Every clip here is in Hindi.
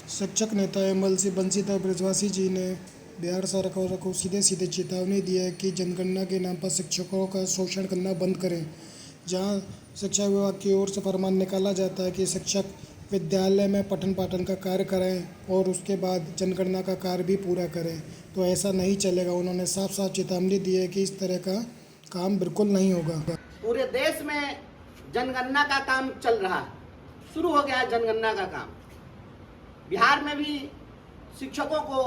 शिक्षक नेता एमएलसी बंशीधर ब्रजवासी जी ने बिहार सरकार को सीधे सीधे चेतावनी दी है कि जनगणना के नाम पर शिक्षकों का शोषण करना बंद करें। जहां शिक्षा विभाग की ओर से फरमान निकाला जाता है कि शिक्षक विद्यालय में पठन पाठन का कार्य करें और उसके बाद जनगणना का कार्य भी पूरा करें, तो ऐसा नहीं चलेगा। उन्होंने साफ साफ चेतावनी दी है कि इस तरह का काम बिल्कुल नहीं होगा। पूरे देश में जनगणना का काम चल रहा है, शुरू हो गया है जनगणना का काम। बिहार में भी शिक्षकों को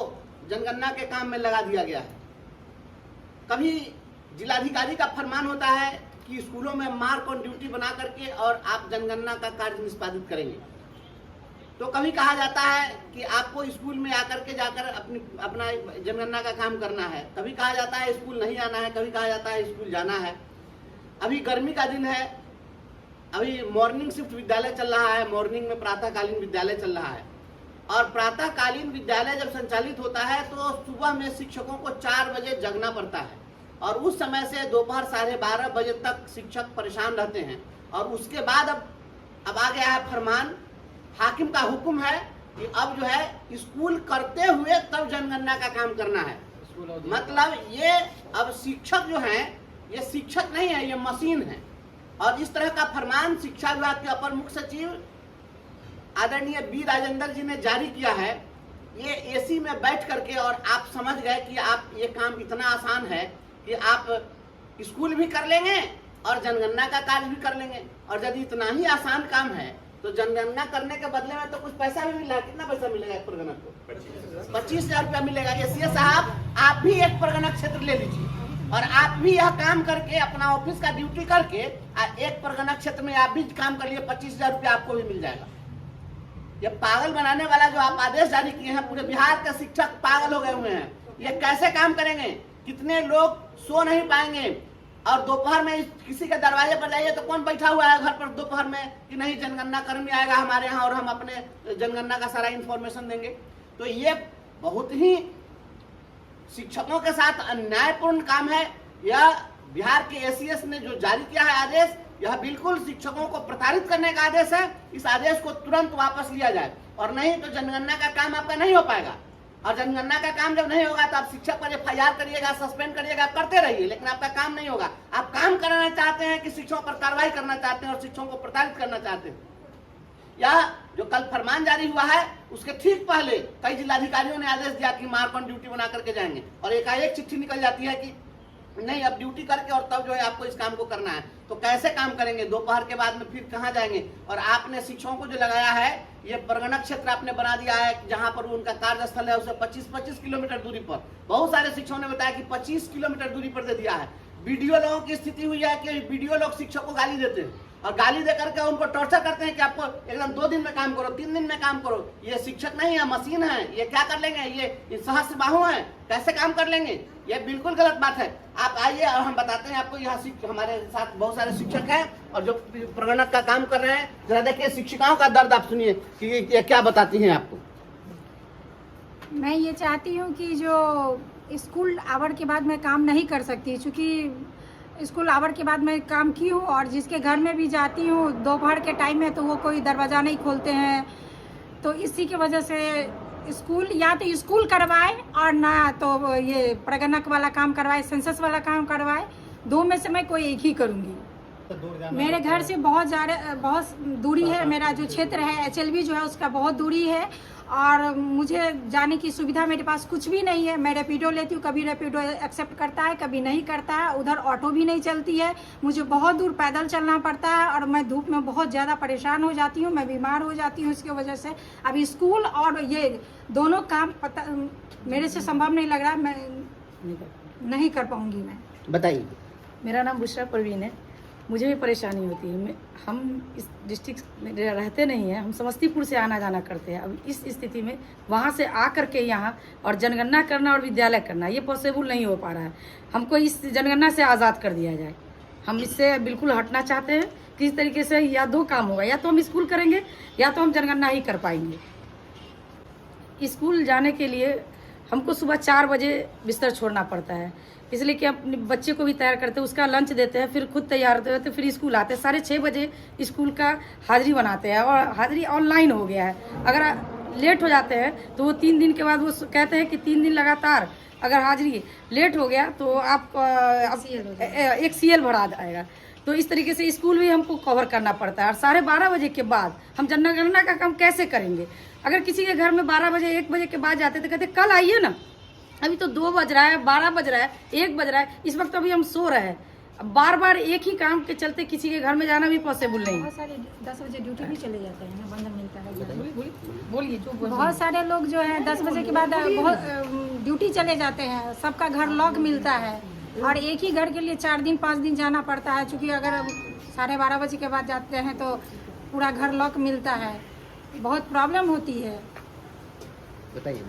जनगणना के काम में लगा दिया गया है। कभी जिलाधिकारी का फरमान होता है कि स्कूलों में मार्क ऑन ड्यूटी बना करके और आप जनगणना का कार्य निष्पादित करेंगे, तो कभी कहा जाता है कि आपको स्कूल में आकर के जाकर अपना जनगणना का काम करना है। कभी कहा जाता है स्कूल नहीं आना है, कभी कहा जाता है स्कूल जाना है। अभी गर्मी का दिन है, अभी मॉर्निंग शिफ्ट विद्यालय चल रहा है, मॉर्निंग में प्रातःकालीन विद्यालय चल रहा है। और प्रातःकालीन विद्यालय जब संचालित होता है तो सुबह में शिक्षकों को 4 बजे जगना पड़ता है और उस समय से दोपहर 12:30 बजे तक शिक्षक परेशान रहते हैं। और उसके बाद अब आ गया है फरमान, हाकिम का हुक्म है कि अब जो है स्कूल करते हुए तब जनगणना का काम करना है। मतलब ये अब शिक्षक जो हैं, ये शिक्षक नहीं है, ये मशीन है। और इस तरह का फरमान शिक्षा विभाग के अपर मुख्य सचिव आदरणीय बी राजेंद्र जी ने जारी किया है। ये एसी में बैठ करके, और आप समझ गए कि आप ये काम इतना आसान है कि आप स्कूल भी कर लेंगे और जनगणना का कार्य भी कर लेंगे। और यदि इतना ही आसान काम है तो जनगणना करने के बदले में तो कुछ पैसा भी मिला। कितना पैसा मिलेगा एक परगना को? 25,000 रुपया मिलेगा। एसीए साहब, आप भी एक परगना क्षेत्र ले लीजिए और आप भी यह काम करके अपना ऑफिस का ड्यूटी करके एक परगना क्षेत्र में आप भी काम कर लिए, 25,000 रुपया आपको भी मिल जाएगा। ये पागल बनाने वाला जो आप आदेश जारी किए हैं, पूरे बिहार के शिक्षक पागल हो गए हुए हैं। ये कैसे काम करेंगे? कितने लोग सो नहीं पाएंगे? और दोपहर में किसी के दरवाजे पर जाइए तो कौन बैठा हुआ है घर पर दोपहर में कि नहीं जनगणना कर्मी आएगा हमारे यहाँ और हम अपने जनगणना का सारा इंफॉर्मेशन देंगे। तो ये बहुत ही शिक्षकों के साथ अन्यायपूर्ण काम है। यह बिहार के एसीएस ने जो जारी किया है आदेश, यह बिल्कुल शिक्षकों को प्रताड़ित करने का आदेश है। इस आदेश को तुरंत वापस लिया जाए और नहीं तो जनगणना का काम आपका नहीं हो पाएगा। और जनगणना का काम जब नहीं होगा तो आप शिक्षक पर एफआईआर करिएगा, सस्पेंड करिएगा, करते रहिए, लेकिन आपका काम नहीं होगा। आप काम कराना चाहते हैं कि शिक्षकों पर कार्रवाई करना चाहते हैं और शिक्षकों को प्रताड़ित करना चाहते हैं। यह जो कल फरमान जारी हुआ है उसके ठीक पहले कई जिलाधिकारियों ने आदेश दिया कि मार्क ऑन ड्यूटी बना करके जाएंगे और एकाएक चिट्ठी निकल जाती है कि नहीं, अब ड्यूटी करके और तब जो है आपको इस काम को करना है। तो कैसे काम करेंगे? दोपहर के बाद में फिर कहाँ जाएंगे? और आपने शिक्षकों को जो लगाया है, ये परगना क्षेत्र आपने बना दिया है जहां पर उनका कार्यस्थल है उसे 25-25 किलोमीटर दूरी पर। बहुत सारे शिक्षकों ने बताया कि 25 किलोमीटर दूरी पर दे दिया है। बीडीओ लोगों की स्थिति हुई है कि बीडीओ लोग शिक्षक को गाली देते हैं और गाली देकर के उनको टॉर्चर करते हैं कि आपको एकदम 2 दिन में काम करो, 3 दिन में काम करो। ये शिक्षक नहीं है, मशीन है। ये क्या कर लेंगे? ये सहस्त्रबाहु है, कैसे काम कर लेंगे? ये बिल्कुल गलत बात है। आप आइए और हम बताते हैं आपको। यहाँ हमारे साथ बहुत सारे शिक्षक हैं और जो परगना का काम कर रहे हैं। जरा देखिए शिक्षिकाओं का दर्द आप सुनिए कि ये क्या बताती हैं आपको। मैं ये चाहती हूँ कि जो स्कूल आवर के बाद मैं काम नहीं कर सकती, क्योंकि स्कूल आवर के बाद मैं काम की हूँ और जिसके घर में भी जाती हूँ दोपहर के टाइम में तो वो कोई दरवाज़ा नहीं खोलते हैं। तो इसी की वजह से स्कूल या तो स्कूल करवाए और ना तो ये परगना वाला काम करवाए, सेंसस वाला काम करवाए। 2 में से मैं कोई एक ही करूँगी। मेरे घर से बहुत दूरी है। मेरा जो क्षेत्र है एचएलबी जो है उसका बहुत दूरी है और मुझे जाने की सुविधा मेरे पास कुछ भी नहीं है। मैं रैपिडो लेती हूँ, कभी रैपिडो एक्सेप्ट करता है, कभी नहीं करता है। उधर ऑटो भी नहीं चलती है, मुझे बहुत दूर पैदल चलना पड़ता है और मैं धूप में बहुत ज़्यादा परेशान हो जाती हूँ, मैं बीमार हो जाती हूँ इसकी वजह से। अभी स्कूल और ये दोनों काम मेरे से संभव नहीं लग रहा, मैं नहीं कर पाऊँगी। मैं बताइए। मेरा नाम बुशरा परवीन है। मुझे भी परेशानी होती है। हम इस डिस्ट्रिक्ट में रहते नहीं हैं, हम समस्तीपुर से आना जाना करते हैं। अब इस स्थिति में वहाँ से आ कर के यहाँ और जनगणना करना और विद्यालय करना ये पॉसिबल नहीं हो पा रहा है। हमको इस जनगणना से आज़ाद कर दिया जाए। हम इससे बिल्कुल हटना चाहते हैं। किस तरीके से या 2 काम होगा, या तो हम स्कूल करेंगे या तो हम जनगणना ही कर पाएंगे। स्कूल जाने के लिए हमको सुबह 4 बजे बिस्तर छोड़ना पड़ता है, इसलिए कि अपने बच्चे को भी तैयार करते हैं, उसका लंच देते हैं, फिर खुद तैयार होते हैं, तो फिर स्कूल आते हैं। 6:30 बजे स्कूल का हाजिरी बनाते हैं और हाजिरी ऑनलाइन हो गया है। अगर लेट हो जाते हैं तो वो 3 दिन के बाद वो कहते हैं कि 3 दिन लगातार अगर हाजिरी लेट हो गया तो आप एक CL बढ़ा जाएगा। तो इस तरीके से स्कूल भी हमको कवर करना पड़ता है। और 12:30 बजे के बाद हम जनगणना का काम कैसे करेंगे? अगर किसी के घर में 12 बजे 1 बजे के बाद जाते तो कहते कल आइए ना, अभी तो 2 बज रहा है, 12 बज रहा है, 1 बज रहा है, इस वक्त अभी हम सो रहे हैं। बार बार एक ही काम के चलते किसी के घर में जाना भी पॉसिबल नहीं। बहुत सारे 10 बजे ड्यूटी भी चले जाते हैं ना, बंद मिलता है। बोलिए जो बहुत सारे लोग जो है 10 बजे के बाद बहुत ड्यूटी चले जाते हैं, सबका घर लॉक मिलता है और एक ही घर के लिए 4 दिन 5 दिन जाना पड़ता है। क्योंकि अगर 12:30 बजे के बाद जाते हैं तो पूरा घर लॉक मिलता है, बहुत प्रॉब्लम होती है। बताइए।